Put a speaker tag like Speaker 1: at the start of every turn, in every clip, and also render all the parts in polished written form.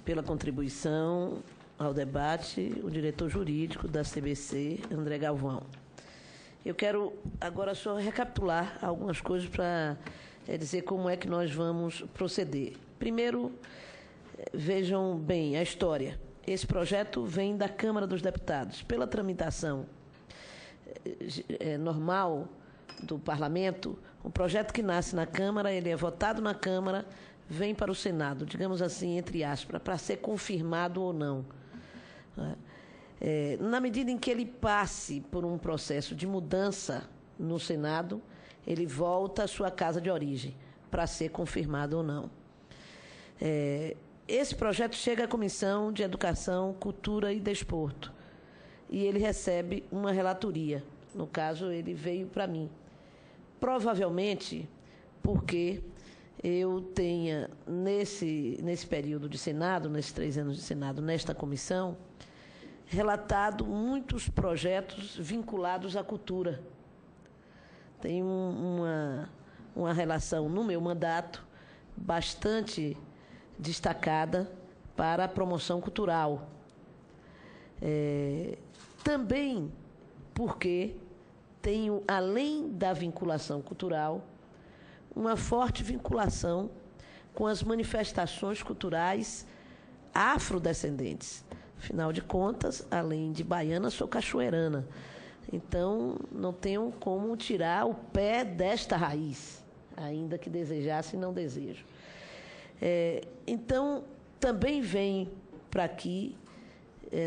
Speaker 1: pela contribuição ao debate o diretor jurídico da CBC, André Galvão. Eu quero agora só recapitular algumas coisas para dizer como é que nós vamos proceder. Primeiro, vejam bem a história. Esse projeto vem da Câmara dos Deputados. Pela tramitação normal do Parlamento, um projeto que nasce na Câmara, ele é votado na Câmara, vem para o Senado, digamos assim, entre aspas, para ser confirmado ou não. Na medida em que ele passe por um processo de mudança no Senado, ele volta à sua casa de origem, para ser confirmado ou não. Esse projeto chega à Comissão de Educação, Cultura e Desporto, e ele recebe uma relatoria. No caso, ele veio para mim. Provavelmente porque eu tenha, nesse período de Senado, nesses 3 anos de Senado, nesta comissão, relatado muitos projetos vinculados à cultura. Tem uma relação no meu mandato bastante destacada para a promoção cultural. Também porque tenho, além da vinculação cultural, uma forte vinculação com as manifestações culturais afrodescendentes. Afinal de contas, além de baiana, sou cachoeirana. Então, não tenho como tirar o pé desta raiz, ainda que desejasse, não desejo. Então, também vem para aqui,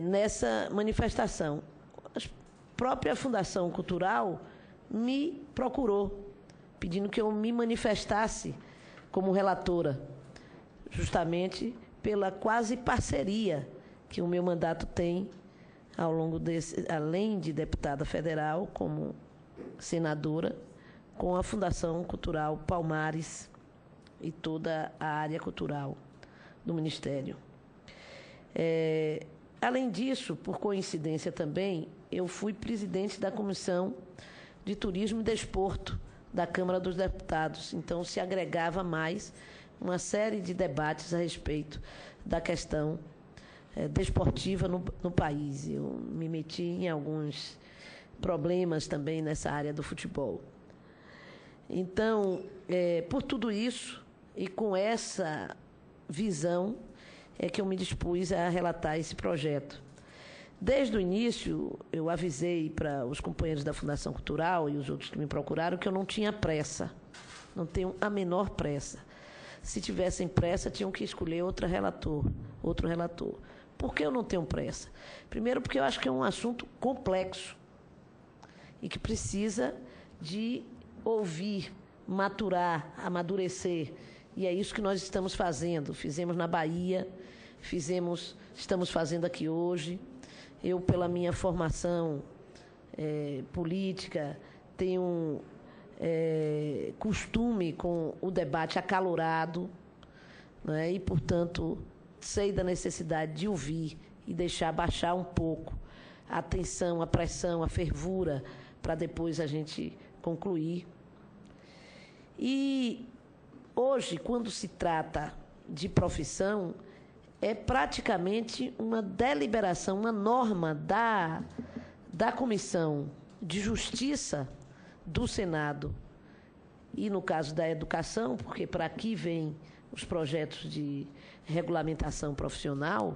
Speaker 1: nessa manifestação. A própria Fundação Cultural me procurou, pedindo que eu me manifestasse como relatora, justamente pela quase parceria que o meu mandato tem ao longo desse, além de deputada federal, como senadora, com a Fundação Cultural Palmares e toda a área cultural do Ministério. Além disso, por coincidência também, eu fui presidente da Comissão de Turismo e Desporto da Câmara dos Deputados. Então, se agregava mais uma série de debates a respeito da questão desportiva no país. Eu me meti em alguns problemas também nessa área do futebol. Então, por tudo isso e com essa visão, é que eu me dispus a relatar esse projeto. Desde o início, eu avisei para os companheiros da Fundação Cultural e os outros que me procuraram que eu não tinha pressa, não tenho a menor pressa. Se tivessem pressa, tinham que escolher outro relator. Por que eu não tenho pressa? Primeiro, porque eu acho que é um assunto complexo e que precisa de ouvir, maturar, amadurecer. E é isso que nós estamos fazendo. Fizemos na Bahia, estamos fazendo aqui hoje. Eu, pela minha formação política, tenho costume com o debate acalorado, né? E, portanto, sei da necessidade de ouvir e deixar baixar um pouco a tensão, a pressão, a fervura, para depois a gente concluir. E hoje, quando se trata de profissão, é praticamente uma deliberação, uma norma da Comissão de Justiça do Senado e, no caso da educação, porque para aqui vêm os projetos de regulamentação profissional,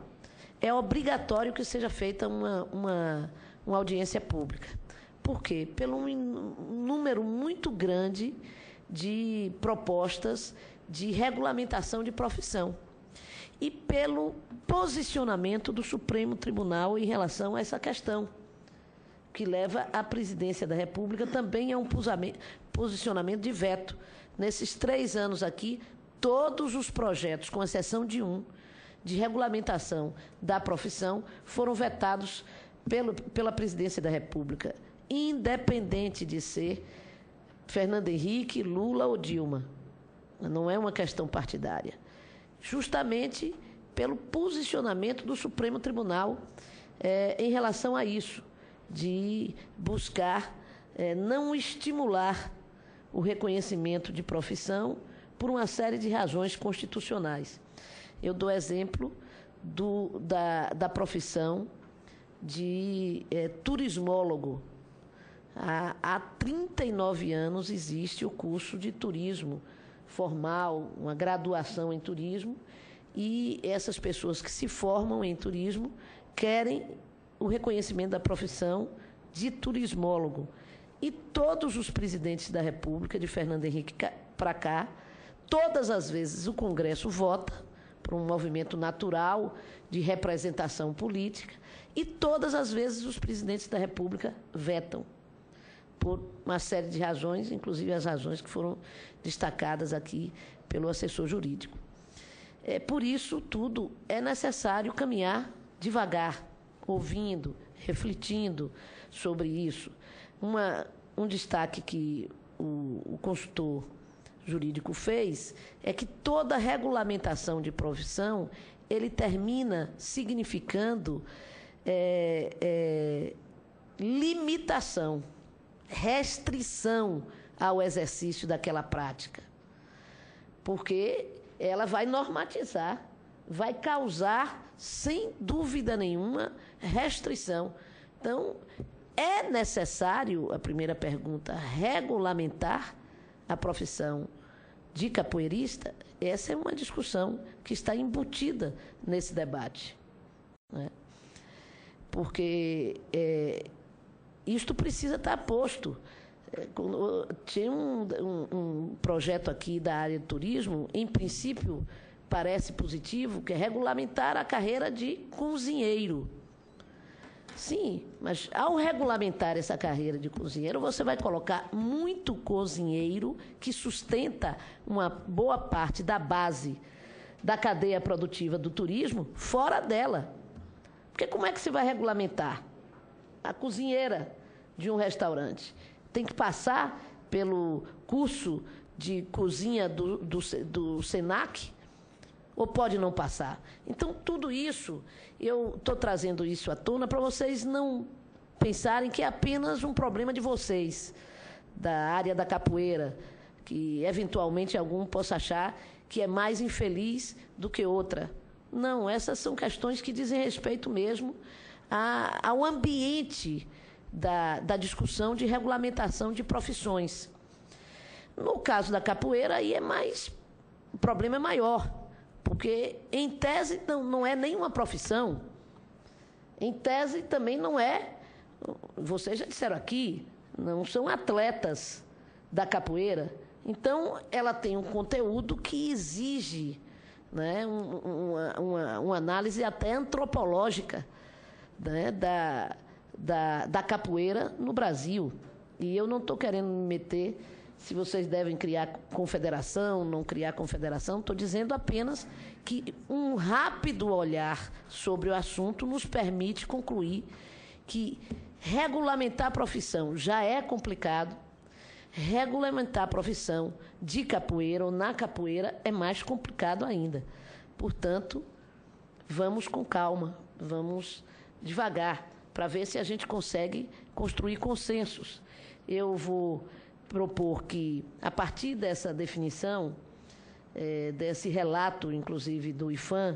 Speaker 1: é obrigatório que seja feita uma audiência pública. Por quê? Pelo um número muito grande de propostas de regulamentação de profissão e pelo posicionamento do Supremo Tribunal em relação a essa questão, que leva à presidência da República também a um posicionamento de veto. Nesses 3 anos aqui, todos os projetos, com exceção de um, de regulamentação da profissão, foram vetados pela presidência da República, independente de ser Fernando Henrique, Lula ou Dilma. Não é uma questão partidária. Justamente pelo posicionamento do Supremo Tribunal em relação a isso, de buscar não estimular o reconhecimento de profissão por uma série de razões constitucionais. Eu dou exemplo da profissão de turismólogo. Há 39 anos existe o curso de turismo formal, uma graduação em turismo, e essas pessoas que se formam em turismo querem o reconhecimento da profissão de turismólogo. E todos os presidentes da República, de Fernando Henrique para cá, todas as vezes o Congresso vota por um movimento natural de representação política, e todas as vezes os presidentes da República vetam, por uma série de razões, inclusive as razões que foram destacadas aqui pelo assessor jurídico. Por isso, tudo é necessário caminhar devagar, ouvindo, refletindo sobre isso. Um destaque que o consultor jurídico fez é que toda regulamentação de profissão ele termina significando limitação, restrição ao exercício daquela prática, porque ela vai normatizar, vai causar, sem dúvida nenhuma, restrição. Então, é necessário, a primeira pergunta, regulamentar a profissão de capoeirista? Essa é uma discussão que está embutida nesse debate, né? Porque isto precisa estar posto. Tinha um projeto aqui da área de turismo, em princípio, parece positivo, que é regulamentar a carreira de cozinheiro. Sim, mas ao regulamentar essa carreira de cozinheiro, você vai colocar muito cozinheiro que sustenta uma boa parte da base da cadeia produtiva do turismo fora dela. Porque como é que se vai regulamentar? A cozinheira de um restaurante tem que passar pelo curso de cozinha do SENAC? Ou pode não passar? Então, tudo isso, eu estou trazendo isso à tona para vocês não pensarem que é apenas um problema de vocês, da área da capoeira, que eventualmente algum possa achar que é mais infeliz do que outra. Não, essas são questões que dizem respeito mesmo ao ambiente da discussão de regulamentação de profissões. No caso da capoeira, aí o problema é maior, porque, em tese, não é nenhuma profissão. Em tese, também não é, vocês já disseram aqui, não são atletas da capoeira. Então, ela tem um conteúdo que exige, né, uma análise até antropológica, né, da capoeira no Brasil. E eu não estou querendo me meter se vocês devem criar confederação, não criar confederação. Estou dizendo apenas que um rápido olhar sobre o assunto nos permite concluir que regulamentar a profissão já é complicado, regulamentar a profissão de capoeira ou na capoeira é mais complicado ainda. Portanto, vamos com calma, vamos devagar, para ver se a gente consegue construir consensos. Eu vou propor que, a partir dessa definição, desse relato, inclusive, do IPHAN,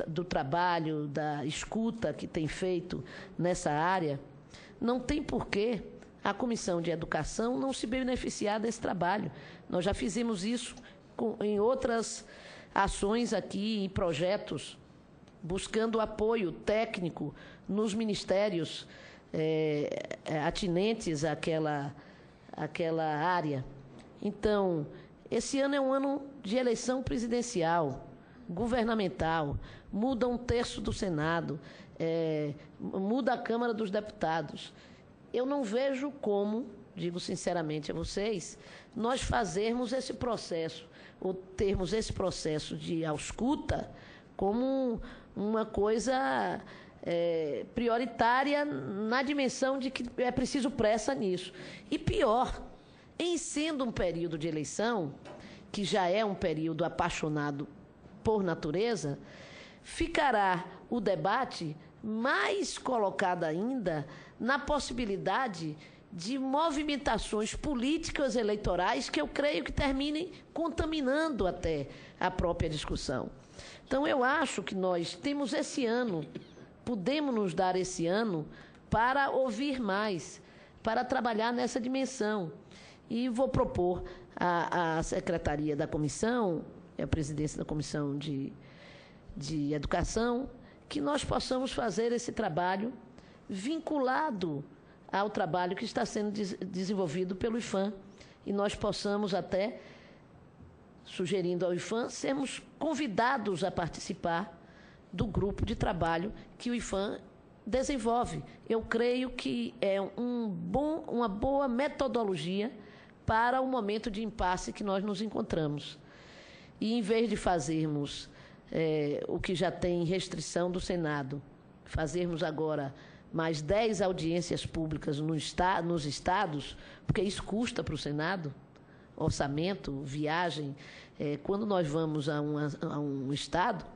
Speaker 1: do trabalho, da escuta que tem feito nessa área, não tem porquê a Comissão de Educação não se beneficiar desse trabalho. Nós já fizemos isso em outras ações aqui, em projetos, buscando apoio técnico nos ministérios atinentes àquela área. Então, esse ano é um ano de eleição presidencial, governamental, muda 1/3 do Senado, muda a Câmara dos Deputados. Eu não vejo como, digo sinceramente a vocês, nós fazermos esse processo, ou termos esse processo de ausculta como uma coisa prioritária na dimensão de que é preciso pressa nisso. E pior, em sendo um período de eleição, que já é um período apaixonado por natureza, ficará o debate mais colocado ainda na possibilidade de movimentações políticas eleitorais que eu creio que terminem contaminando até a própria discussão. Então, eu acho que nós temos esse ano, podemos nos dar esse ano para ouvir mais, para trabalhar nessa dimensão. E vou propor à secretaria da comissão, a presidência da comissão de educação, que nós possamos fazer esse trabalho vinculado ao trabalho que está sendo desenvolvido pelo IPHAN, e nós possamos até, sugerindo ao IPHAN, sermos convidados a participar do grupo de trabalho que o IPHAN desenvolve. Eu creio que é uma boa metodologia para o momento de impasse que nós nos encontramos. E, em vez de fazermos o que já tem restrição do Senado, fazermos agora mais 10 audiências públicas nos estados, porque isso custa para o Senado, orçamento, viagem. Quando nós vamos a um estado,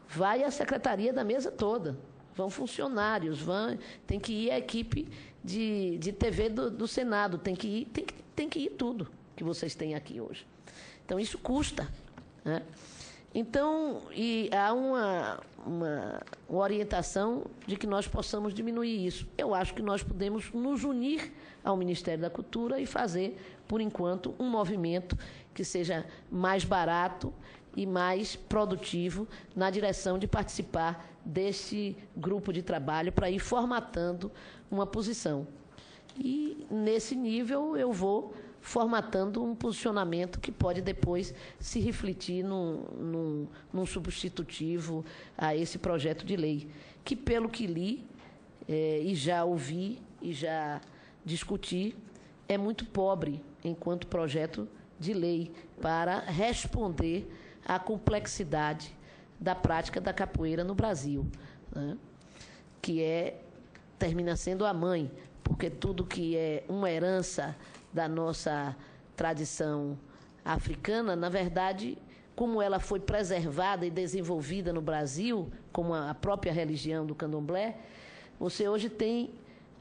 Speaker 1: vai a secretaria da mesa toda, vão funcionários, tem que ir a equipe de TV do Senado, tem que ir tudo que vocês têm aqui hoje. Então, isso custa, né? Então, há uma orientação de que nós possamos diminuir isso. Eu acho que nós podemos nos unir ao Ministério da Cultura e fazer, por enquanto, um movimento que seja mais barato e mais produtivo na direção de participar desse grupo de trabalho para ir formatando uma posição. E, nesse nível, eu vou formatando um posicionamento que pode depois se refletir num substitutivo a esse projeto de lei, que, pelo que li e já ouvi e já discuti, é muito pobre enquanto projeto de lei para responder à complexidade da prática da capoeira no Brasil, né? Que termina sendo a mãe, porque tudo que é uma herança da nossa tradição africana, na verdade, como ela foi preservada e desenvolvida no Brasil, como a própria religião do candomblé, você hoje tem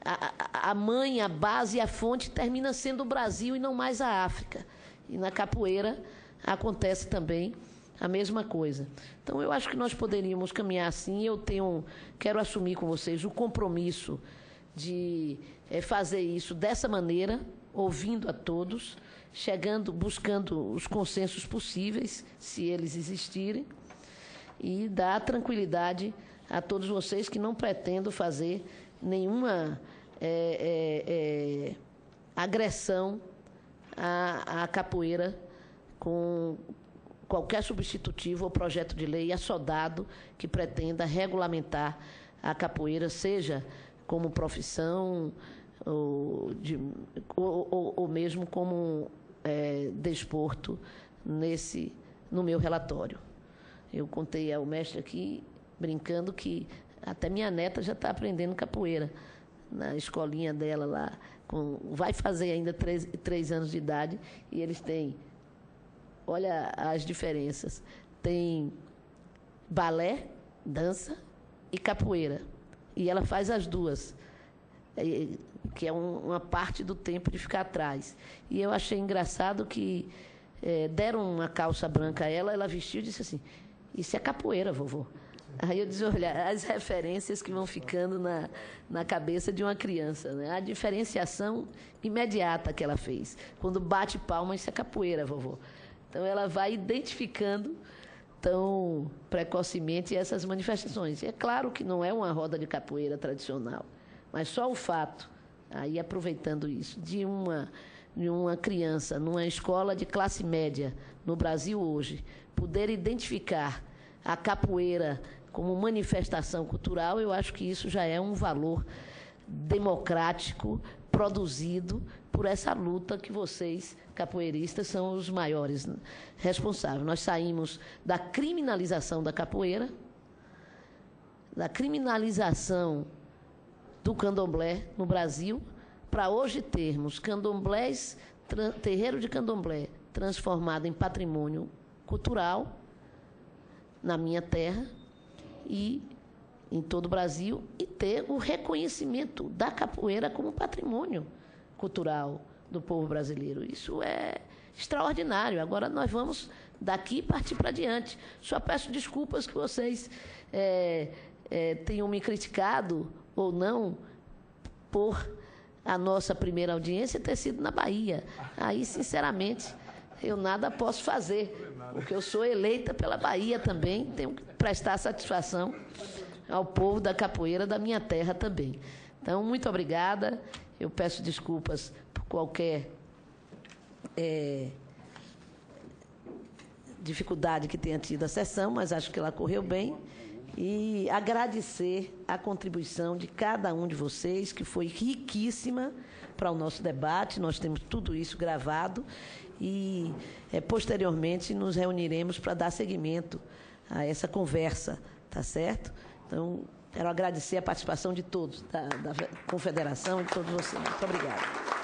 Speaker 1: a mãe, a base e a fonte termina sendo o Brasil e não mais a África. E na capoeira acontece também a mesma coisa. Então, eu acho que nós poderíamos caminhar assim. Quero assumir com vocês o compromisso de fazer isso dessa maneira, ouvindo a todos, buscando os consensos possíveis, se eles existirem, e dar tranquilidade a todos vocês que não pretendo fazer nenhuma agressão à capoeira com qualquer substitutivo ou projeto de lei assodado que pretenda regulamentar a capoeira, seja como profissão ou mesmo como desporto no meu relatório. Eu contei ao mestre aqui, brincando, que até minha neta já está aprendendo capoeira na escolinha dela lá, vai fazer ainda 3 anos de idade, e eles têm, olha as diferenças, tem balé, dança e capoeira, e ela faz as duas, que é uma parte do tempo de ficar atrás. E eu achei engraçado que deram uma calça branca a ela vestiu e disse assim: isso é capoeira, vovô. Aí eu disse: olha, as referências que vão ficando na cabeça de uma criança, né? A diferenciação imediata que ela fez. Quando bate palma, isso é capoeira, vovô. Então, ela vai identificando tão precocemente essas manifestações. E é claro que não é uma roda de capoeira tradicional, mas só o fato, aí aproveitando isso, de uma criança numa escola de classe média no Brasil hoje poder identificar a capoeira como manifestação cultural, eu acho que isso já é um valor democrático produzido por essa luta que vocês, capoeiristas, são os maiores responsáveis. Nós saímos da criminalização da capoeira, da criminalização do candomblé no Brasil, para hoje termos candomblés, terreiro de candomblé transformado em patrimônio cultural na minha terra e em todo o Brasil, e ter o reconhecimento da capoeira como patrimônio cultural do povo brasileiro. Isso é extraordinário. Agora nós vamos daqui partir para diante. Só peço desculpas que vocês tenham me criticado ou não por a nossa primeira audiência ter sido na Bahia. Aí, sinceramente, eu nada posso fazer, porque eu sou eleita pela Bahia também, tenho que prestar satisfação ao povo da capoeira da minha terra também. Então, muito obrigada. Eu peço desculpas por qualquer dificuldade que tenha tido a sessão, mas acho que ela correu bem. E agradecer a contribuição de cada um de vocês, que foi riquíssima para o nosso debate. Nós temos tudo isso gravado e, posteriormente, nos reuniremos para dar seguimento a essa conversa, tá certo? Então, quero agradecer a participação de todos, da Confederação e de todos vocês. Muito obrigada.